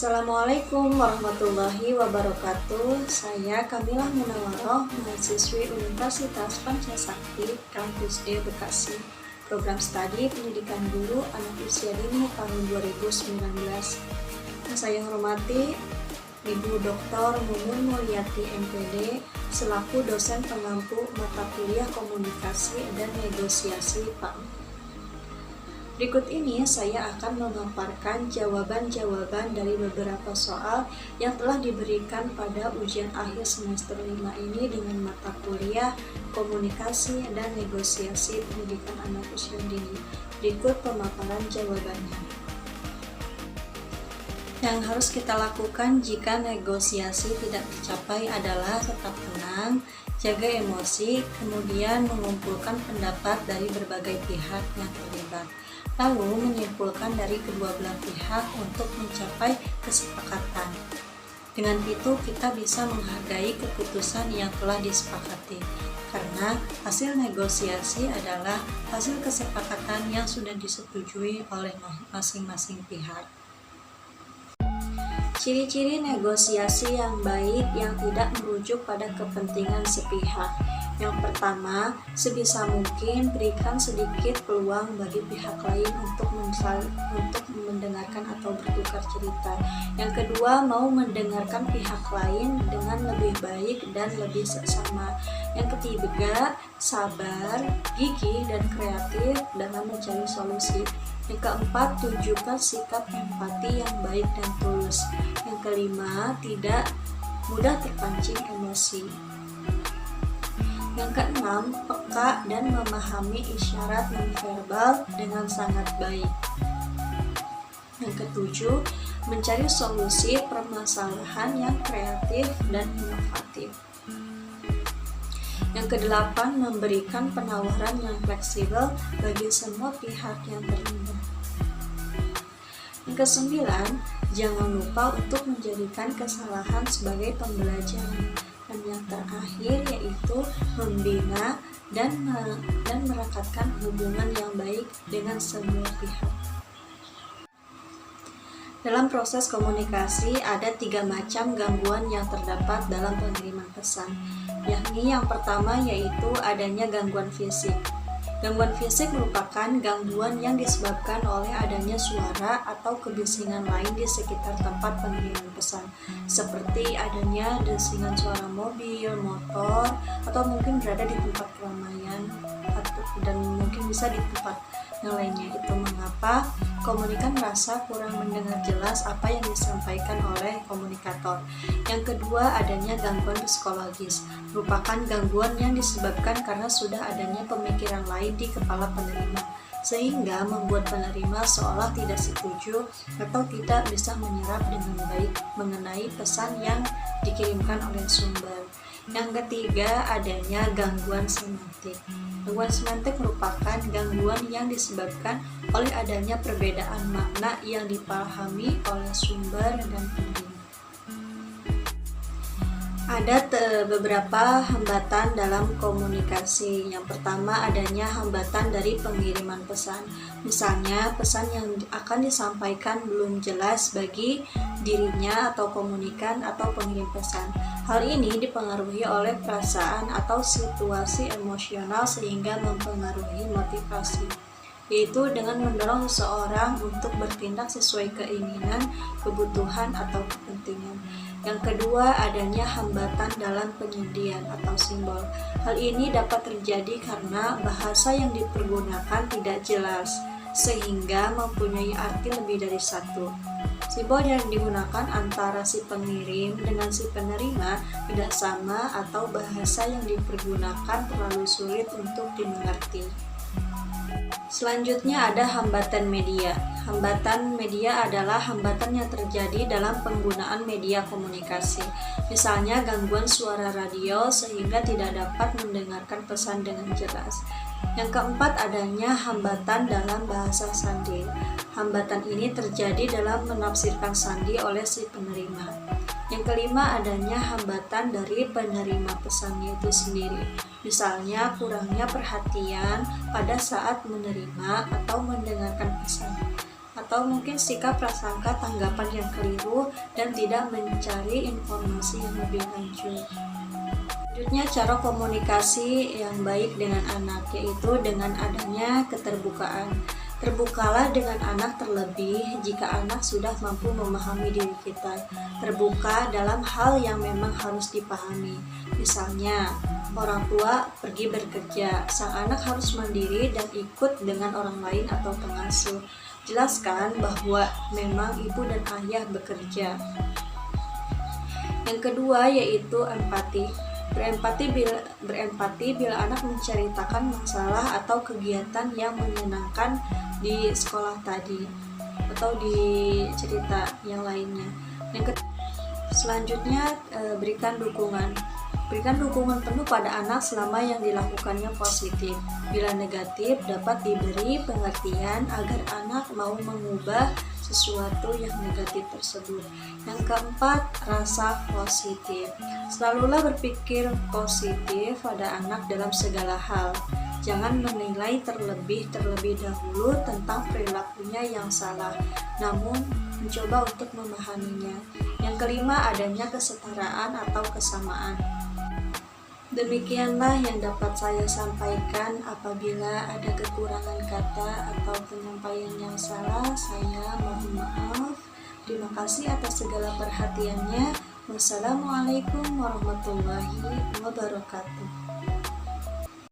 Assalamualaikum warahmatullahi wabarakatuh. Saya Kamilah Munawaroh, mahasiswi Universitas Pancasakti, Kampus D Bekasi, program studi pendidikan guru anak usia dini tahun 2019. Yang saya hormati Ibu Dr. Mumun Mulyati MPD selaku dosen pengampu mata kuliah komunikasi dan negosiasi PAM. Berikut ini saya akan memaparkan jawaban-jawaban dari beberapa soal yang telah diberikan pada ujian akhir semester 5 ini dengan mata kuliah komunikasi dan negosiasi pendidikan anak usia dini. Berikut pemaparan jawabannya. Yang harus kita lakukan jika negosiasi tidak tercapai adalah tetap tenang, jaga emosi, kemudian mengumpulkan pendapat dari berbagai pihak yang terlibat, lalu menyimpulkan dari kedua belah pihak untuk mencapai kesepakatan. Dengan itu kita bisa menghargai keputusan yang telah disepakati, karena hasil negosiasi adalah hasil kesepakatan yang sudah disetujui oleh masing-masing pihak. Ciri-ciri negosiasi yang baik yang tidak merujuk pada kepentingan sepihak. Yang pertama, sebisa mungkin berikan sedikit peluang bagi pihak lain untuk mendengarkan atau bertukar cerita. Yang kedua, mau mendengarkan pihak lain dengan lebih baik dan lebih seksama. Yang ketiga, sabar, gigih, dan kreatif dalam mencari solusi. Yang keempat, tunjukkan sikap empati yang baik dan tulus. Yang kelima, tidak mudah terpancing emosi. Yang keenam, peka dan memahami isyarat nonverbal dengan sangat baik. Yang ketujuh, mencari solusi permasalahan yang kreatif dan inovatif. Yang kedelapan, memberikan penawaran yang fleksibel bagi semua pihak yang terlibat. Yang kesembilan, jangan lupa untuk menjadikan kesalahan sebagai pembelajaran. Dan yang terakhir yaitu membina dan merekatkan hubungan yang baik dengan semua pihak. Dalam proses komunikasi ada 3 macam gangguan yang terdapat dalam pengiriman pesan, yakni yang pertama yaitu adanya gangguan fisik. Gangguan fisik merupakan gangguan yang disebabkan oleh adanya suara atau kebisingan lain di sekitar tempat pengiriman pesan, seperti adanya desingan suara mobil, motor, atau mungkin berada di tempat keramaian, dan mungkin bisa di tempat yang lainnya. Itu mengapa komunikan merasa kurang mendengar jelas apa yang disampaikan oleh komunikator. Yang kedua, adanya gangguan psikologis, merupakan gangguan yang disebabkan karena sudah adanya pemikiran lain di kepala penerima, sehingga membuat penerima seolah tidak setuju atau tidak bisa menyerap dengan baik mengenai pesan yang dikirimkan oleh sumber. Yang ketiga, adanya gangguan semantik. Gangguan semantik merupakan gangguan yang disebabkan oleh adanya perbedaan makna yang dipahami oleh sumber dan penerima. Ada beberapa hambatan dalam komunikasi. Yang pertama, adanya hambatan dari pengiriman pesan. Misalnya, pesan yang akan disampaikan belum jelas bagi dirinya atau komunikan atau pengirim pesan. Hal ini dipengaruhi oleh perasaan atau situasi emosional sehingga mempengaruhi motivasi, yaitu dengan mendorong seseorang untuk bertindak sesuai keinginan, kebutuhan, atau kepentingan. Yang kedua, adanya hambatan dalam penyediaan atau simbol. Hal ini dapat terjadi karena bahasa yang dipergunakan tidak jelas, sehingga mempunyai arti lebih dari satu. Simbol yang digunakan antara si pengirim dengan si penerima tidak sama, atau bahasa yang dipergunakan terlalu sulit untuk dimengerti. Selanjutnya ada hambatan media. Hambatan media adalah hambatan yang terjadi dalam penggunaan media komunikasi. Misalnya gangguan suara radio sehingga tidak dapat mendengarkan pesan dengan jelas. Yang keempat, adanya hambatan dalam bahasa sandi. Hambatan ini terjadi dalam menafsirkan sandi oleh si penerima. Yang kelima, adanya hambatan dari penerima pesannya itu sendiri. Misalnya kurangnya perhatian pada saat menerima atau mendengarkan pesan, atau mungkin sikap prasangka tanggapan yang keliru dan tidak mencari informasi yang lebih lanjut. Selanjutnya, cara komunikasi yang baik dengan anak, yaitu dengan adanya keterbukaan. Terbukalah dengan anak, terlebih jika anak sudah mampu memahami diri kita. Terbuka dalam hal yang memang harus dipahami. Misalnya, orang tua pergi bekerja, sang anak harus mandiri dan ikut dengan orang lain atau pengasuh. Jelaskan bahwa memang ibu dan ayah bekerja. Yang kedua yaitu empati. Berempati bila anak menceritakan masalah atau kegiatan yang menyenangkan di sekolah tadi atau di cerita yang lainnya. Selanjutnya, berikan dukungan. Berikan dukungan penuh pada anak selama yang dilakukannya positif. Bila negatif, dapat diberi pengertian agar anak mau mengubah sesuatu yang negatif tersebut. Yang keempat, rasa positif. Selalulah berpikir positif pada anak dalam segala hal. Jangan menilai terlebih dahulu tentang perilakunya yang salah, namun mencoba untuk memahaminya. Yang kelima, adanya kesetaraan atau kesamaan. Demikianlah yang dapat saya sampaikan. Apabila ada kekurangan kata atau penyampaian yang salah, saya mohon maaf. Terima kasih atas segala perhatiannya. Wassalamualaikum warahmatullahi wabarakatuh.